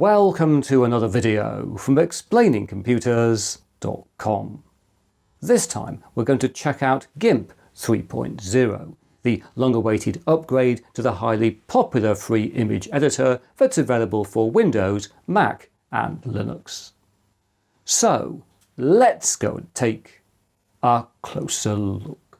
Welcome to another video from explainingcomputers.com. This time we're going to check out GIMP 3.0, the long-awaited upgrade to the highly popular free image editor that's available for Windows, Mac and Linux. So let's go and take a closer look.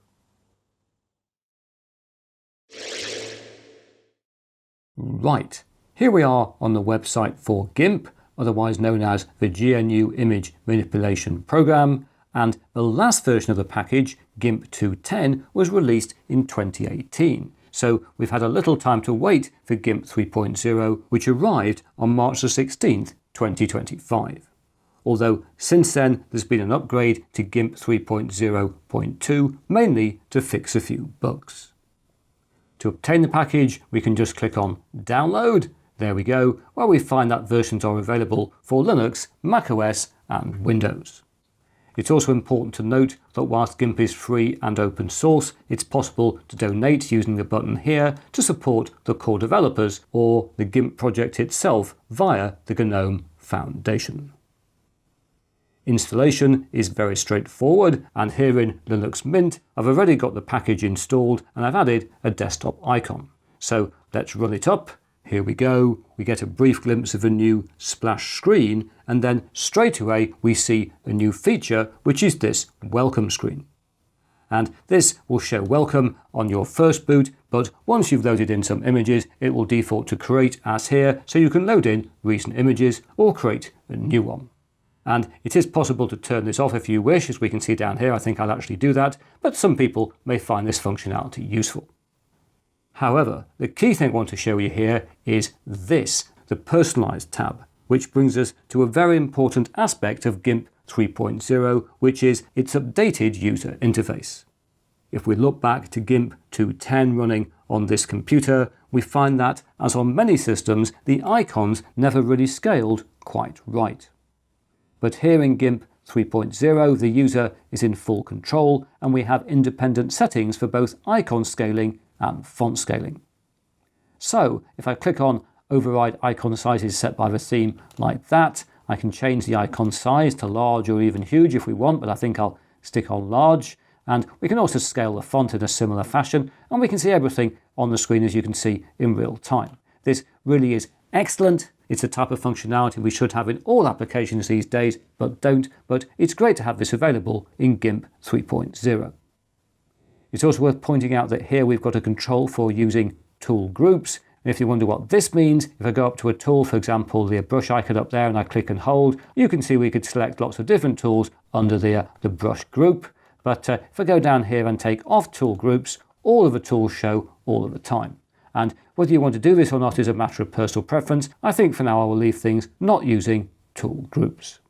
Right. Here we are on the website for GIMP, otherwise known as the GNU Image Manipulation Program, and the last version of the package, GIMP 2.10, was released in 2018. So we've had a little time to wait for GIMP 3.0, which arrived on March the 16th, 2025. Although since then there's been an upgrade to GIMP 3.0.2, mainly to fix a few bugs. To obtain the package, we can just click on Download. There we go, where we find that versions are available for Linux, macOS and Windows. It's also important to note that whilst GIMP is free and open source, it's possible to donate using the button here to support the core developers or the GIMP project itself via the GNOME Foundation. Installation is very straightforward, and here in Linux Mint I've already got the package installed and I've added a desktop icon. So let's run it up. Here we go, we get a brief glimpse of a new splash screen, and then straight away we see a new feature, which is this welcome screen. And this will show welcome on your first boot, but once you've loaded in some images, it will default to create as here, so you can load in recent images or create a new one. And it is possible to turn this off if you wish, as we can see down here. I think I'll actually do that, but some people may find this functionality useful. However, the key thing I want to show you here is this, the Personalize tab, which brings us to a very important aspect of GIMP 3.0, which is its updated user interface. If we look back to GIMP 2.10 running on this computer, we find that, as on many systems, the icons never really scaled quite right. But here in GIMP 3.0, the user is in full control, and we have independent settings for both icon scaling and font scaling. So if I click on Override Icon Sizes set by the theme like that, I can change the icon size to large or even huge if we want, but I think I'll stick on large. And we can also scale the font in a similar fashion, and we can see everything on the screen, as you can see, in real time. This really is excellent. It's the type of functionality we should have in all applications these days, but don't. But it's great to have this available in GIMP 3.0. It's also worth pointing out that here we've got a control for using tool groups. And if you wonder what this means, if I go up to a tool, for example, the brush icon up there, and I click and hold, you can see we could select lots of different tools under the brush group. But if I go down here and take off tool groups, all of the tools show all of the time. And whether you want to do this or not is a matter of personal preference. I think for now I will leave things not using tool groups.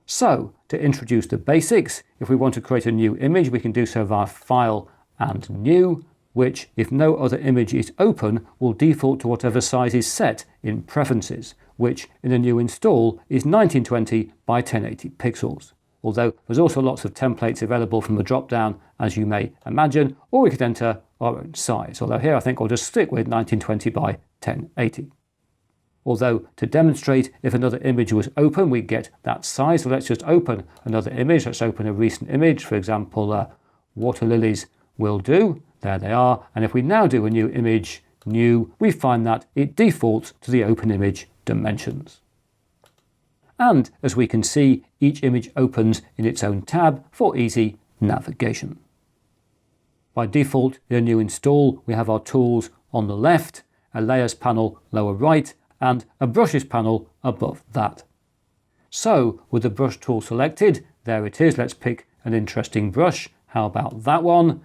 So, to introduce the basics, if we want to create a new image, we can do so via File and New, which, if no other image is open, will default to whatever size is set in Preferences, which in a new install is 1920 by 1080 pixels. Although there's also lots of templates available from the drop-down, as you may imagine, or we could enter our own size. Although here I think I'll just stick with 1920 by 1080. Although to demonstrate if another image was open, we get that size. So let's just open another image. Let's open a recent image. For example, water lilies will do. There they are. And if we now do a new image, new, we find that it defaults to the open image dimensions. And as we can see, each image opens in its own tab for easy navigation. By default, in a new install, we have our tools on the left, a layers panel lower right, and a brushes panel above that. So with the brush tool selected, there it is. Let's pick an interesting brush. How about that one?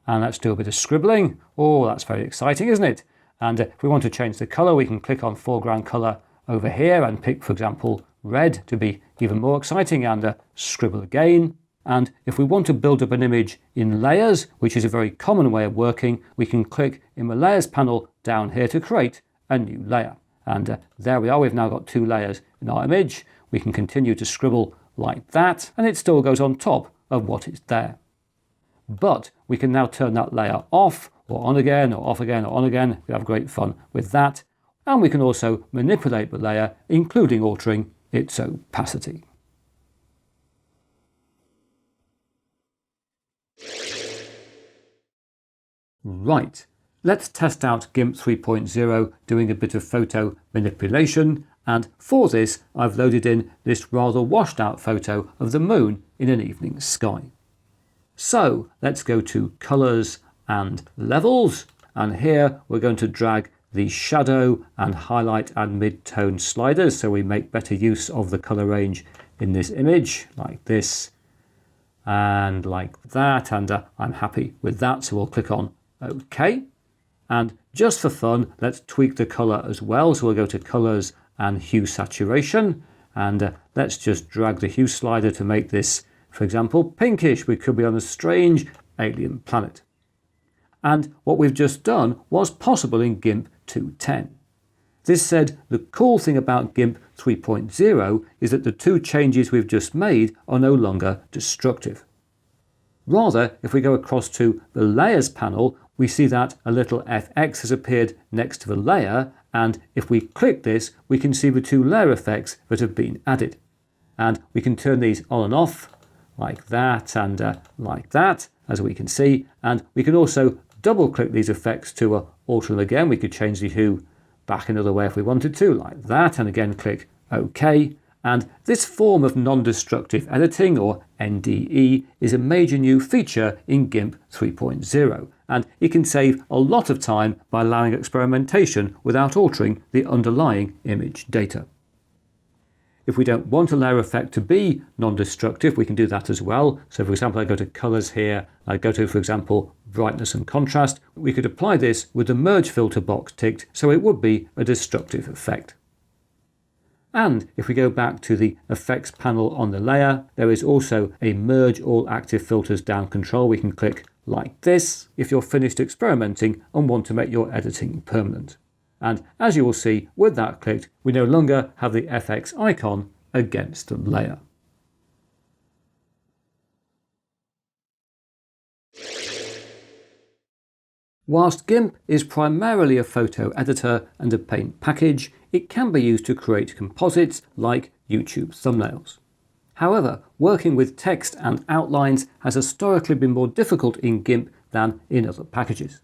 And let's do a bit of scribbling. Oh, that's very exciting, isn't it? And if we want to change the color, we can click on foreground color over here and pick, for example, red to be even more exciting, and scribble again. And if we want to build up an image in layers, which is a very common way of working, we can click in the layers panel down here to create a new layer. And there we are, we've now got two layers in our image. We can continue to scribble like that, and it still goes on top of what is there. But we can now turn that layer off, or on again, or off again, or on again. We have great fun with that. and we can also manipulate the layer, including altering its opacity. Right, let's test out GIMP 3.0 doing a bit of photo manipulation, and for this I've loaded in this rather washed out photo of the moon in an evening sky. So let's go to Colors and Levels, and here we're going to drag the shadow and highlight and mid-tone sliders so we make better use of the color range in this image, like this and like that, and I'm happy with that, so we'll click on OK. And just for fun, let's tweak the color as well, so we'll go to Colors and Hue Saturation, and let's just drag the hue slider to make this, for example, pinkish. We could be on a strange alien planet. And what we've just done was possible in GIMP 2.10. This said, the cool thing about GIMP 3.0 is that the two changes we've just made are no longer destructive. Rather, if we go across to the Layers panel, we see that a little FX has appeared next to the layer, and if we click this, we can see the two layer effects that have been added. And we can turn these on and off, like that and like that, as we can see, and we can also double click these effects to alter them again. We could change the hue back another way if we wanted to, like that, and again click OK. And this form of non-destructive editing, or NDE, is a major new feature in GIMP 3.0, and it can save a lot of time by allowing experimentation without altering the underlying image data. If we don't want a layer effect to be non-destructive, we can do that as well. So for example, I go to Colors here, I go to, for example, Brightness and Contrast. We could apply this with the Merge filter box ticked, so it would be a destructive effect. And if we go back to the Effects panel on the layer, there is also a Merge All Active Filters Down control. We can click like this if you're finished experimenting and want to make your editing permanent. And as you will see, with that clicked, we no longer have the FX icon against the layer. Whilst GIMP is primarily a photo editor and a paint package, it can be used to create composites like YouTube thumbnails. However, working with text and outlines has historically been more difficult in GIMP than in other packages.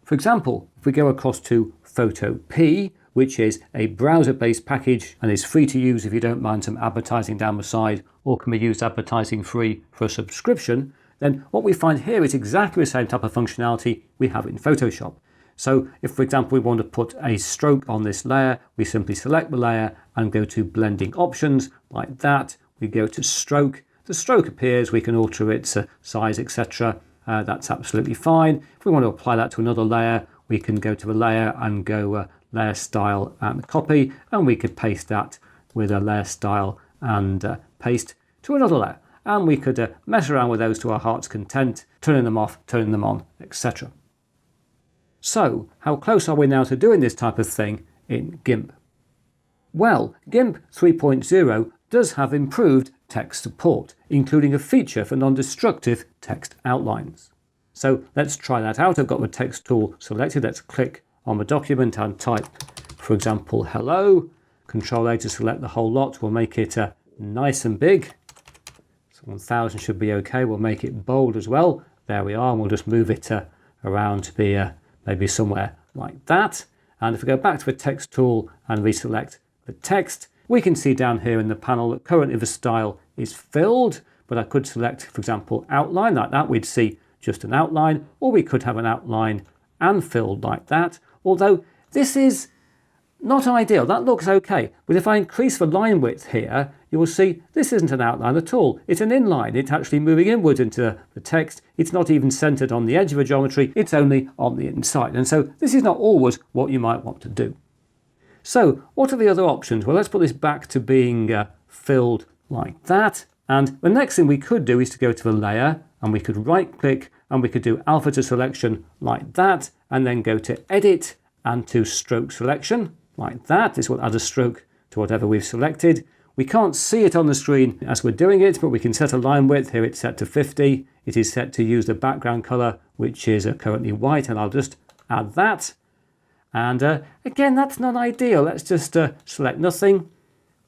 For example, if we go across to Photo-P, which is a browser-based package and is free to use if you don't mind some advertising down the side, or can be used advertising free for a subscription, then what we find here is exactly the same type of functionality we have in Photoshop. So if, for example, we want to put a stroke on this layer, we simply select the layer and go to Blending Options, like that. We go to Stroke. The stroke appears, we can alter its size, etc. That's absolutely fine. If we want to apply that to another layer, we can go to the layer and go Layer Style and Copy, and we could paste that with a Layer Style and Paste to another layer. And we could mess around with those to our heart's content, turning them off, turning them on, etc. So, how close are we now to doing this type of thing in GIMP? Well, GIMP 3.0 does have improved text support, including a feature for non-destructive text outlines. So let's try that out. I've got the text tool selected. Let's click on the document and type, for example, hello. Control A to select the whole lot. We'll make it nice and big. So 1000 should be okay. We'll make it bold as well. There we are. And we'll just move it around to be maybe somewhere like that. And if we go back to the text tool and reselect the text, we can see down here in the panel that currently the style is filled, but I could select, for example, outline like that. We'd see just an outline, or we could have an outline and filled like that. Although this is not ideal, that looks okay. But if I increase the line width here, you will see this isn't an outline at all. It's an inline. It's actually moving inwards into the text. It's not even centered on the edge of the geometry. It's only on the inside. And so this is not always what you might want to do. So what are the other options? Well, let's put this back to being filled like that. And the next thing we could do is to go to the layer, and we could right click and we could do alpha to selection like that, and then go to edit and to stroke selection like that. This will add a stroke to whatever we've selected. We can't see it on the screen as we're doing it, but we can set a line width. Here it's set to 50. It is set to use the background color, which is currently white, and I'll just add that. And again, that's not ideal. Let's just select nothing.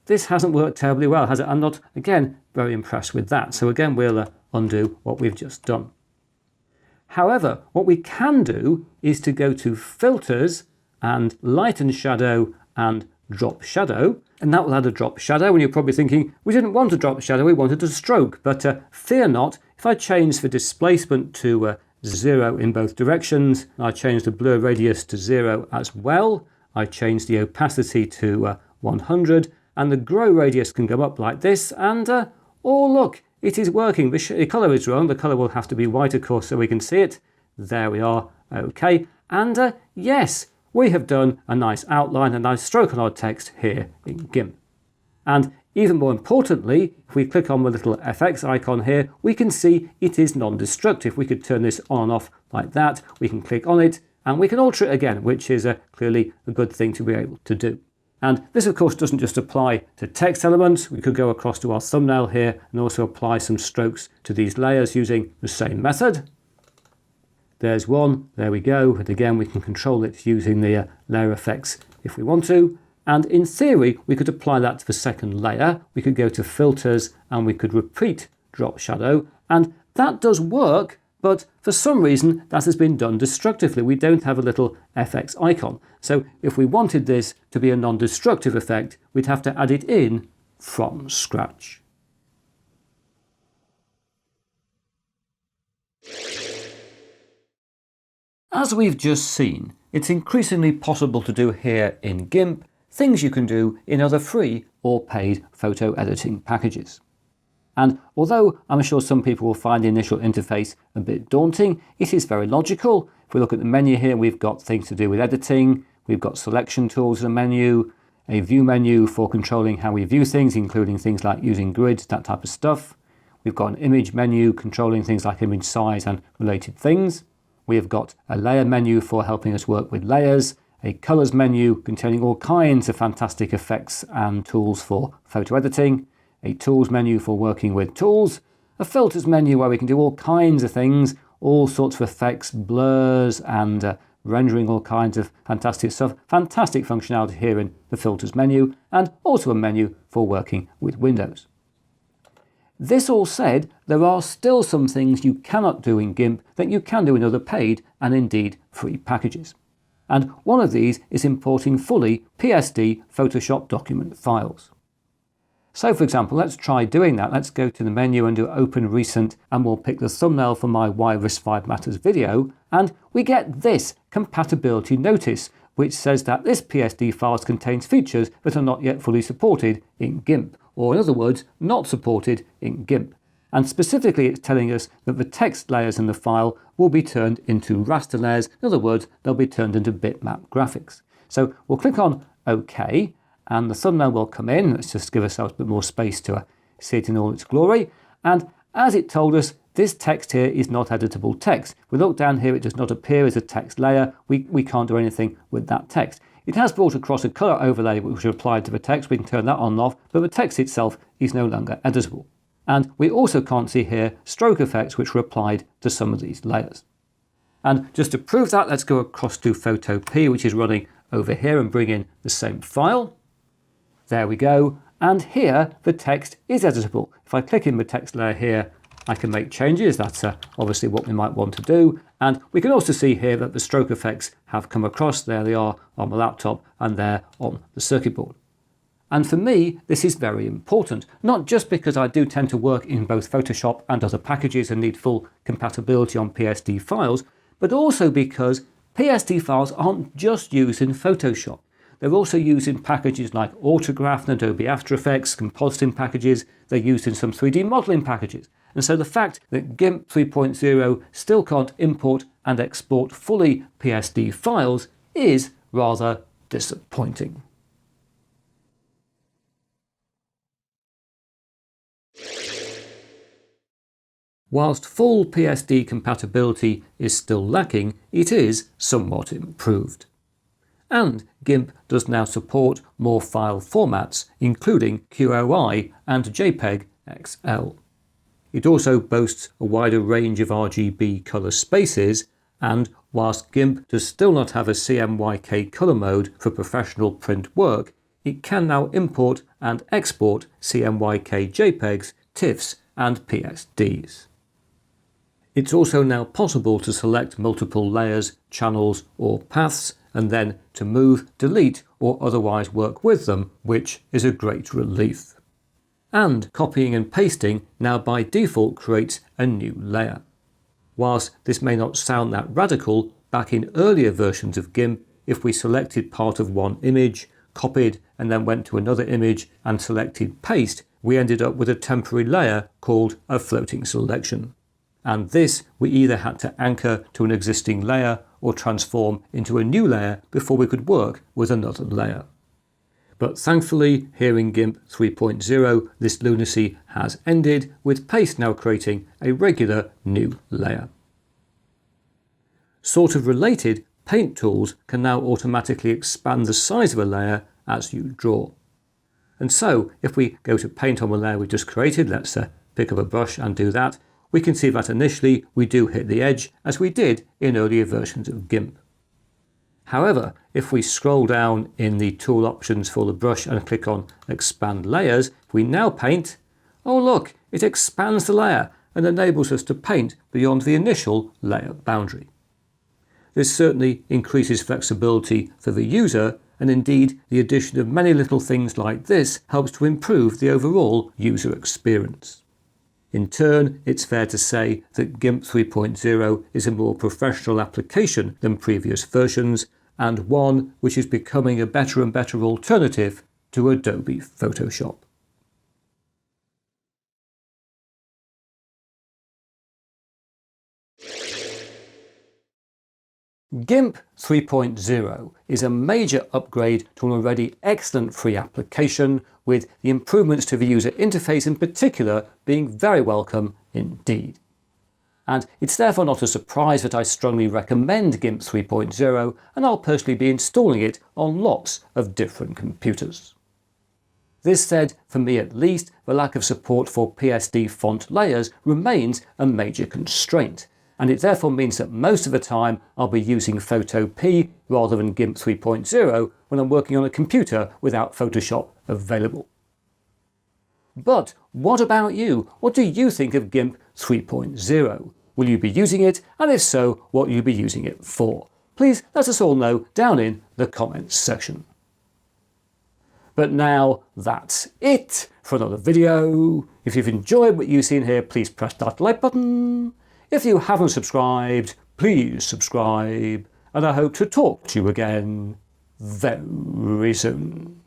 This hasn't worked terribly well, has it? I'm not, again, very impressed with that. So again, we'll undo what we've just done. However, what we can do is to go to Filters and Light and Shadow and Drop Shadow. And that will add a drop shadow. And you're probably thinking, we didn't want a drop shadow, we wanted a stroke. But fear not, if I change the displacement to 0 in both directions, I change the blur radius to 0 as well, I change the opacity to 100, and the grow radius can go up like this, and oh look, it is working. The colour is wrong. The colour will have to be white, of course, so we can see it. There we are. Okay. And yes, we have done a nice outline, a nice stroke on our text here in GIMP. And even more importantly, if we click on the little FX icon here, we can see it is non-destructive. We could turn this on and off like that. We can click on it and we can alter it again, which is clearly a good thing to be able to do. And this, of course, doesn't just apply to text elements. We could go across to our thumbnail here and also apply some strokes to these layers using the same method. There's one. There we go. And again, we can control it using the layer effects if we want to. And in theory, we could apply that to the second layer. We could go to Filters and we could repeat Drop Shadow. And that does work, but for some reason that has been done destructively. We don't have a little FX icon. So if we wanted this to be a non-destructive effect, we'd have to add it in from scratch. As we've just seen, it's increasingly possible to do here in GIMP things you can do in other free or paid photo editing packages. And although I'm sure some people will find the initial interface a bit daunting, it is very logical. If we look at the menu here, we've got things to do with editing, we've got selection tools in the menu, a view menu for controlling how we view things, including things like using grids, that type of stuff. We've got an image menu controlling things like image size and related things. We've got a layer menu for helping us work with layers, a colors menu containing all kinds of fantastic effects and tools for photo editing, a tools menu for working with tools, a filters menu where we can do all kinds of things, all sorts of effects, blurs and rendering all kinds of fantastic stuff, fantastic functionality here in the filters menu, and also a menu for working with windows. This all said, there are still some things you cannot do in GIMP that you can do in other paid and indeed free packages. And one of these is importing fully PSD Photoshop document files. So for example, let's try doing that. Let's go to the menu and do Open Recent, and we'll pick the thumbnail for my Why Risk 5 Matters video, and we get this compatibility notice, which says that this PSD file contains features that are not yet fully supported in GIMP, or in other words, not supported in GIMP. And specifically, it's telling us that the text layers in the file will be turned into raster layers. In other words, they'll be turned into bitmap graphics. So we'll click on OK, and the thumbnail will come in. Let's just give ourselves a bit more space to see it in all its glory. And as it told us, this text here is not editable text. If we look down here, it does not appear as a text layer. We can't do anything with that text. It has brought across a color overlay which is applied to the text. We can turn that on and off, but the text itself is no longer editable. And we also can't see here stroke effects which were applied to some of these layers. And just to prove that, let's go across to Photo P, which is running over here, and bring in the same file. There we go. And here the text is editable. If I click in the text layer here, I can make changes. That's obviously what we might want to do. And we can also see here that the stroke effects have come across. There they are on the laptop and there on the circuit board. And for me, this is very important, not just because I do tend to work in both Photoshop and other packages and need full compatibility on PSD files, but also because PSD files aren't just used in Photoshop. They're also used in packages like Autograph and Adobe After Effects, compositing packages. They're used in some 3D modeling packages. And so the fact that GIMP 3.0 still can't import and export fully PSD files is rather disappointing. Whilst full PSD compatibility is still lacking, it is somewhat improved. And GIMP does now support more file formats, including QOI and JPEG XL. It also boasts a wider range of RGB color spaces and whilst GIMP does still not have a CMYK colour mode for professional print work, it can now import and export CMYK JPEGs, TIFFs and PSDs. It's also now possible to select multiple layers, channels or paths and then to move, delete or otherwise work with them, which is a great relief. And copying and pasting now by default creates a new layer. Whilst this may not sound that radical, back in earlier versions of GIMP, if we selected part of one image, copied and then went to another image and selected paste, we ended up with a temporary layer called a floating selection. And this we either had to anchor to an existing layer or transform into a new layer before we could work with another layer. But thankfully, here in GIMP 3.0, this lunacy has ended, with paste now creating a regular new layer. Sort of related, paint tools can now automatically expand the size of a layer as you draw. And so, if we go to paint on the layer we just created, let's pick up a brush and do that, we can see that initially we do hit the edge, as we did in earlier versions of GIMP. However, if we scroll down in the tool options for the brush and click on Expand Layers, if we now paint, oh look, it expands the layer and enables us to paint beyond the initial layer boundary. This certainly increases flexibility for the user, and indeed the addition of many little things like this helps to improve the overall user experience. In turn, it's fair to say that GIMP 3.0 is a more professional application than previous versions, and one which is becoming a better and better alternative to Adobe Photoshop. GIMP 3.0 is a major upgrade to an already excellent free application, with the improvements to the user interface in particular being very welcome indeed. And it's therefore not a surprise that I strongly recommend GIMP 3.0, and I'll personally be installing it on lots of different computers. This said, for me at least, the lack of support for PSD font layers remains a major constraint, and it therefore means that most of the time I'll be using Photo-P rather than GIMP 3.0 when I'm working on a computer without Photoshop available. But what about you? What do you think of GIMP 3.0? Will you be using it? And if so, what will you be using it for? Please let us all know down in the comments section. But now that's it for another video. If you've enjoyed what you've seen here, please press that like button. If you haven't subscribed, please subscribe, and I hope to talk to you again very soon.